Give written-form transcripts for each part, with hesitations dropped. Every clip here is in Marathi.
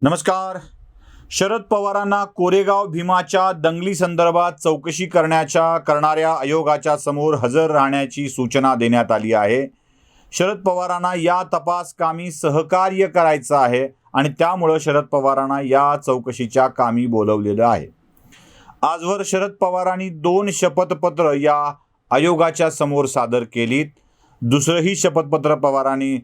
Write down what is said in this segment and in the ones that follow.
नमस्कार. शरद पवारांना कोरेगाव भीमाच्या दंगली संदर्भात चौकशी करणाऱ्या आयोगाच्या समोर हजर राहण्याची सूचना देण्यात आली आहे. शरद पवारांना या तपास कामी सहकार्य करायचं आहे आणि त्यामुळे शरद पवारांना या चौकशीच्या कामी बोलवलेलं आहे. आजवर शरद पवारांनी 2 शपथपत्र या आयोगाच्या समोर सादर केलीत. दुसरंही शपथपत्र पवारांनी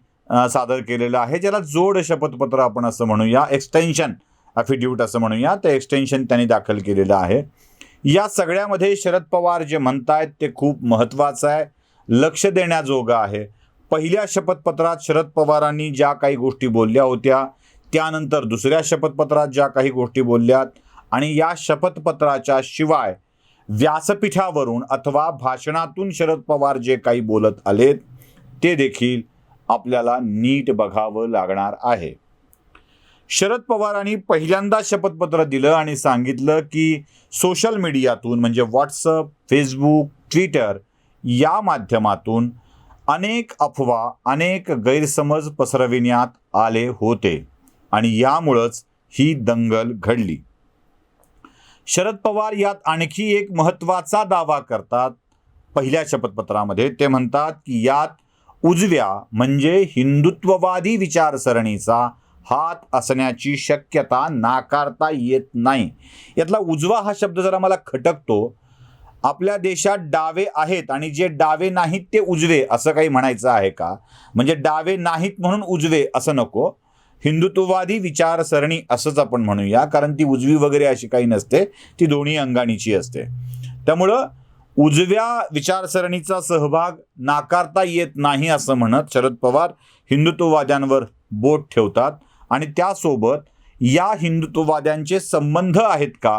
सादर केलेलं आहे, ज्याला जोड शपथपत्र आपण असं म्हणूया, एक्सटेन्शन ॲफिडेव्हिट असं म्हणूया. ते एक्सटेन्शन त्यांनी दाखल केलेलं आहे. या सगळ्यामध्ये शरद पवार जे म्हणतायत ते खूप महत्त्वाचं आहे, लक्ष देण्याजोगं आहे. पहिल्या शपथपत्रात शरद पवारांनी ज्या काही गोष्टी बोलल्या होत्या, त्यानंतर दुसऱ्या शपथपत्रात ज्या काही गोष्टी बोलल्यात आणि या शपथपत्राच्या शिवाय व्यासपीठावरून अथवा भाषणातून शरद पवार जे काही बोलत आलेत ते देखील आपल्याला नीट बघावं लागणार आहे. शरद पवारांनी पहिल्यांदा शपथपत्र दिलं आणि सांगितलं की सोशल मीडियातून म्हणजे व्हॉट्सअप, फेसबुक, ट्विटर या माध्यमातून अनेक अफवा, अनेक गैरसमज पसरविण्यात आले होते आणि यामुळंच ही दंगल घडली. शरद पवार यात आणखी एक महत्त्वाचा दावा करतात. पहिल्या शपथपत्रामध्ये ते म्हणतात की यात उजव्या म्हणजे हिंदुत्ववादी विचारसरणीचा हात असण्याची शक्यता नाकारता येत नाही. यातला उजवा हा शब्द जरा मला खटकतो. आपल्या देशात डावे आहेत आणि जे डावे नाहीत ते उजवे असं काही म्हणायचं आहे का? म्हणजे डावे नाहीत म्हणून उजवे असं नको, हिंदुत्ववादी विचारसरणी असंच आपण म्हणूया, कारण ती उजवी वगैरे अशी काही नसते, ती दोन्ही अंगानीची असते. त्यामुळं उजव्या विचारसरणीचा सहभाग नाकारता येत नाही असं म्हणत शरद पवार हिंदुत्ववाद्यांवर बोट ठेवतात आणि त्यासोबत या हिंदुत्ववाद्यांचे संबंध आहेत का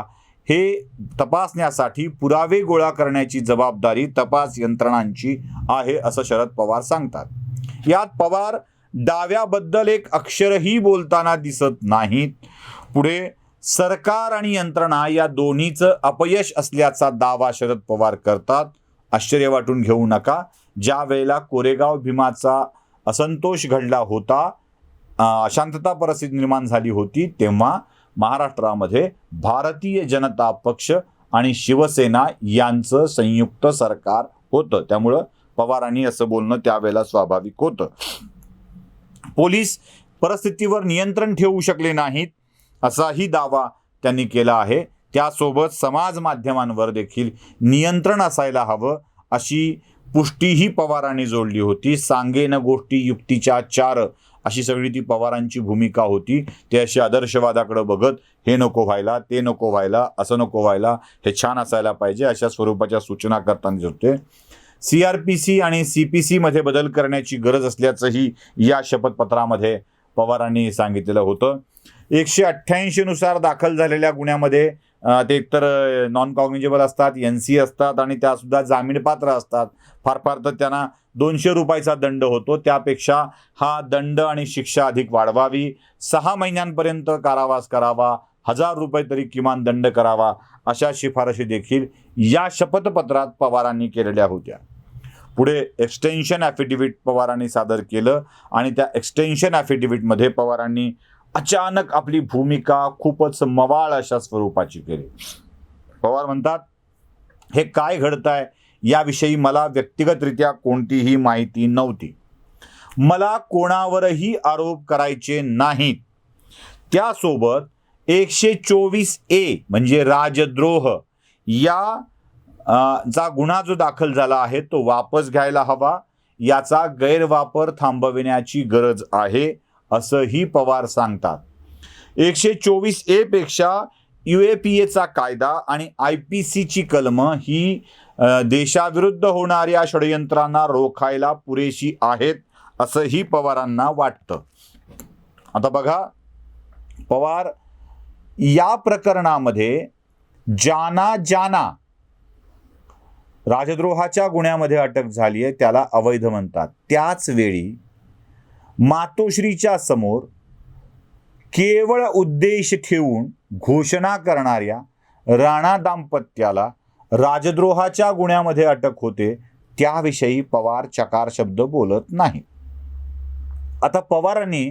हे तपासण्यासाठी पुरावे गोळा करण्याची जबाबदारी तपास यंत्रणांची आहे असं शरद पवार सांगतात. यात पवार डाव्याबद्दल एक अक्षरही बोलताना दिसत नाहीत. पुढे सरकार आणि यंत्रणा या दोन्हीचं अपयश असल्याचा दावा शरद पवार करतात. आश्चर्य वाटून घेऊ नका. ज्या वेळेला कोरेगाव भीमाचा असंतोष घडला होता, अशांतता परिस्थिती निर्माण झाली होती, तेव्हा महाराष्ट्रामध्ये भारतीय जनता पक्ष आणि शिवसेना यांचं संयुक्त सरकार होतं. त्यामुळं पवारांनी असं बोलणं त्यावेळेला स्वाभाविक होतं. पोलीस परिस्थितीवर नियंत्रण ठेवू शकले नाहीत असाही दावा त्यांनी केला आहे. त्यासोबत समाज माध्यमांवर देखील नियंत्रण असायला हवं अशी पुष्टीही पवारांनी जोडली होती. सांगेन गोष्टी युक्तीच्या 4 अशी सगळी ती पवारांची भूमिका होती. ते अशी आदर्शवादाकडे बघत हे नको व्हायला, ते नको व्हायला, असं नको व्हायला, हे छान असायला पाहिजे अशा स्वरूपाच्या सूचना करताना होते. CRPC आणि CPC मध्ये बदल करण्याची गरज असल्याचंही या शपथपत्रामध्ये पवारांनी सांगितलेलं होतं. 188 नुसार दाखल झालेल्या गुन्ह्यामध्ये ते एकतर नॉन कॉग्निजेबल असतात, NC असतात आणि त्यासुद्धा जामीनपात्र असतात. फार फार तर त्यांना 200 रुपयाचा दंड होतो. त्यापेक्षा हा दंड आणि शिक्षा अधिक वाढवावी, 6 महिन्यांपर्यंत कारावास करावा, 1000 रुपये तरी किमान दंड करावा अशा शिफारशी देखील या शपथपत्रात पवारांनी केलेल्या होत्या. पुढे एक्सटेन्शन ॲफिडेव्हिट पवारांनी सादर केलं आणि त्या एक्सटेन्शन ॲफिडेव्हिटमध्ये पवारांनी अचानक आपली भूमिका खूपच मवाळ अशा स्वरूपाची केली. पवार म्हणतात, हे काय घडतंय याविषयी मला व्यक्तिगतरित्या कोणतीही माहिती नव्हती. मला कोणावरही आरोप करायचे नाहीत. त्यासोबत 124A म्हणजे राजद्रोह या चा गुन्हा जो दाखल झाला आहे तो वापस घ्यायला हवा. याचा गैरवापर थांबविण्याची गरज आहे असंही पवार सांगतात. 124A पेक्षा UAPAचा कायदा आणि IPCची कलमं ही देशाविरुद्ध होणाऱ्या षडयंत्रांना रोखायला पुरेशी आहेत असंही पवारांना वाटतं. आता बघा, पवार या प्रकरणामध्ये जाना राजद्रोहाच्या गुन्ह्यामध्ये अटक झाली आहे त्याला अवैध म्हणतात. त्याच वेळी मातोश्रीच्या समोर केवळ उद्देश ठेवून घोषणा करणाऱ्या राणा दाम्पत्याला राजद्रोहाच्या गुन्ह्यामध्ये अटक होते, त्याविषयी पवार चकार शब्द बोलत नाही. आता पवारांनी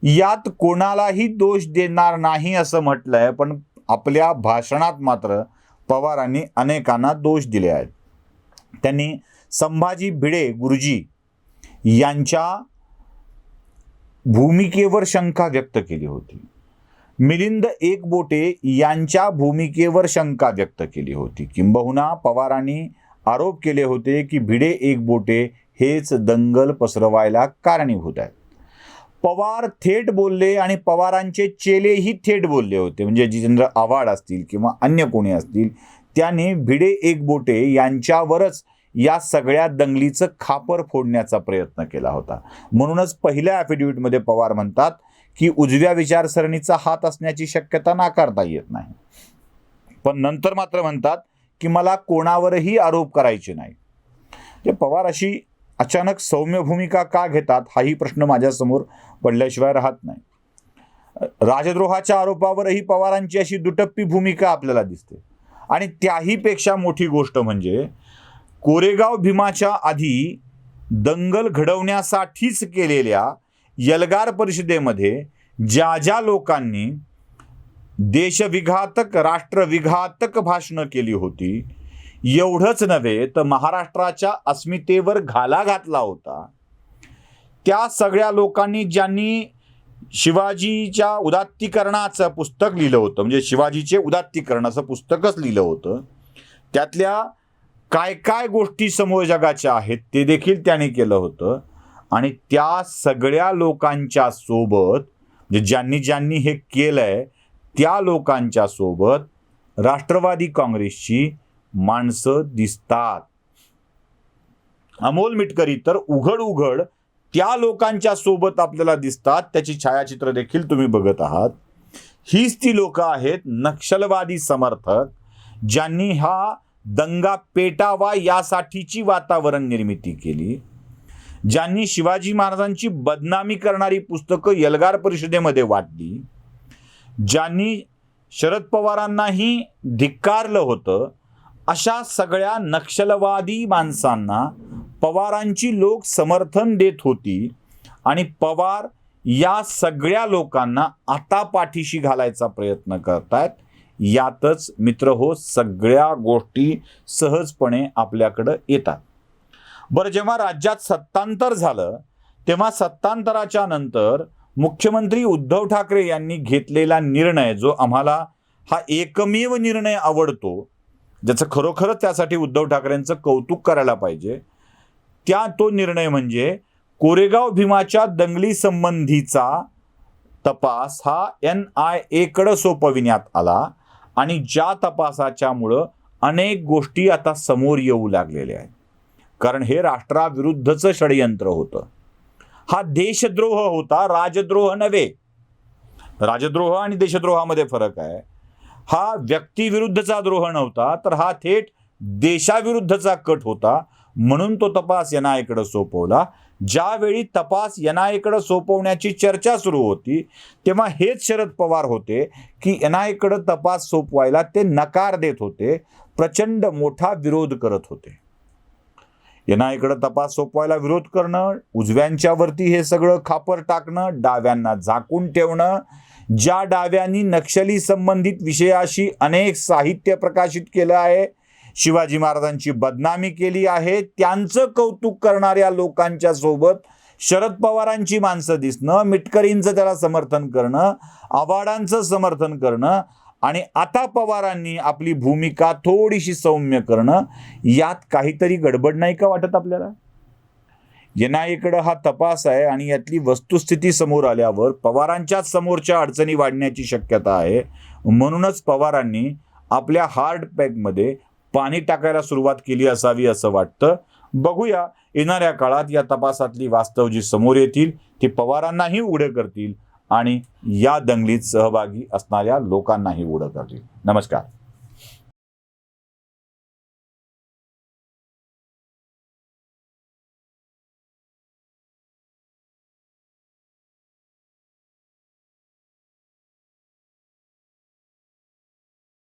यात कोणालाही दोष देणार नाही असं म्हटलंय, पण आपल्या भाषणात मात्र पवारांनी अनेकांना दोष दिले आहेत. त्यांनी संभाजी भिडे गुरुजी यांच्या भूमिकेवर शंका व्यक्त केली होती. मिलिंद एकबोटे यांच्या भूमिकेवर शंका व्यक्त केली होती. किंबहुना पवारांनी आरोप केले होते की भिडे एकबोटे हेच दंगल पसरवायला कारणीभूत आहेत. पवार थेट बोलले आणि पवारांचे चेलेही थेट बोलले होते. म्हणजे जितेंद्र आव्हाड असतील किंवा अन्य कोणी असतील, त्याने भिडे एकबोटे यांच्यावरच या सगळ्या दंगलीचं खापर फोडण्याचा प्रयत्न केला होता. म्हणूनच पहिल्या ॲफिडेव्हिटमध्ये पवार म्हणतात की उजव्या विचारसरणीचा हात असण्याची शक्यता नाकारता येत नाही, पण नंतर मात्र म्हणतात की मला कोणावरही आरोप करायचे नाही. ते पवार अशी अचानक सौम्य भूमिका का घेतात हाही प्रश्न माझ्यासमोर पडल्याशिवाय राहत नाही. राजद्रोहाच्या आरोपावरही पवारांची अशी दुटप्पी भूमिका आपल्याला दिसते. आणि त्याही पेक्षा मोठी गोष्ट म्हणजे कोरेगाव भीमाच्या आधी दंगल घडवण्यासाठीच केलेल्या एल्गार परिषदेमध्ये ज्या ज्या लोकांनी देशविघातक राष्ट्रविघातक भाषणं केली होती, एवढंच नव्हे तर महाराष्ट्राच्या अस्मितेवर घाला घातला होता, त्या सगळ्या लोकांनी ज्यांनी शिवाजीच्या उदात्तीकरणाचं पुस्तक लिहिलं होतं, म्हणजे शिवाजीचे उदात्तीकरण असं पुस्तकच लिहिलं होतं, त्यातल्या काय काय गोष्टी समोर जगाच्या आहेत ते देखील त्याने केलं होतं. आणि त्या सगळ्या लोकांच्या सोबत, म्हणजे ज्यांनी ज्यांनी हे केलंय त्या लोकांच्या सोबत राष्ट्रवादी काँग्रेसची माणसं दिसतात. अमोल मिटकरी तर उघड उघड त्या लोकांच्या सोबत आपल्याला दिसतात. त्याची छायाचित्र देखील तुम्ही बघत आहात. हीच ती लोक आहेत नक्षलवादी समर्थक, ज्यांनी हा दंगा पेटावा यासाठीची वातावरण निर्मिती केली, ज्यांनी शिवाजी महाराजांची बदनामी करणारी पुस्तकं एल्गार परिषदेमध्ये वाटली, ज्यांनी शरद पवारांनाही धिक्कारलं होतं. अशा सगळ्या नक्षलवादी माणसांना पवारांची लोक समर्थन देत होती आणि पवार या सगळ्या लोकांना आता पाठीशी घालायचा प्रयत्न करतायत. यातच मित्र हो सगळ्या गोष्टी सहजपणे आपल्याकडं येतात. बरं, जेव्हा राज्यात सत्तांतर झालं तेव्हा सत्तांतराच्या नंतर मुख्यमंत्री उद्धव ठाकरे यांनी घेतलेला निर्णय, जो आम्हाला हा एकमेव निर्णय आवडतो, ज्याचं खरोखरच त्यासाठी उद्धव ठाकरेंचं कौतुक करायला पाहिजे, तो निर्णय म्हणजे कोरेगाव भीमाच्या दंगली संबंधीचा तपास हा NIA कडे सोपविण्यात आला. आणि ज्या तपासाच्यामुळं अनेक गोष्टी आता समोर येऊ लागलेल्या आहेत. कारण हे राष्ट्राविरुद्धचं षडयंत्र होतं. हा देशद्रोह होता, राजद्रोह नव्हे. राजद्रोह आणि देशद्रोहामध्ये फरक आहे. हा व्यक्तीविरुद्धचा द्रोह नव्हता, तर हा थेट देशाविरुद्धचा कट होता. म्हणून तो तपास NIA कडे सोपवला. ज्यावेळी तपास NIA कडे सोपवण्याची चर्चा सुरू होती तेव्हा हेच शरद पवार होते की NIA कडे तपास सोपवायला ते नकार देत होते, प्रचंड मोठा विरोध करत होते. NIA कडे तपास सोपवायला विरोध करणं, उजव्यांच्या वरती हे सगळं खापर टाकणं, डाव्यांना झाकून ठेवणं, ज्या डाव्यांनी नक्षली संबंधित विषयाशी अनेक साहित्य प्रकाशित केलं आहे, शिवाजी महाराजांची बदनामी केली आहे, त्यांचं कौतुक करणाऱ्या लोकांच्या सोबत शरद पवारांची माणसं दिसणं, मिटकरींचं त्याला समर्थन करणं, आव्हाडांचं समर्थन करणं आणि आता पवारांनी आपली भूमिका थोडीशी सौम्य करणं, यात काहीतरी गडबड नाही का वाटत आपल्याला? NIA कडे हा तपास आहे आणि यातली वस्तुस्थिती समोर आल्यावर पवारांच्याच समोरच्या अडचणी वाढण्याची शक्यता आहे. म्हणूनच पवारांनी आपल्या हार्ड पॅकमध्ये पाणी टाकायला सुरुवात केली असावी असं वाटतं. बघूया येणाऱ्या काळात या तपासातली वास्तव जी समोर येतील ती पवारांनाही उघडं करतील आणि या दंगलीत सहभागी असणाऱ्या लोकांनाही उघडं करतील. नमस्कार.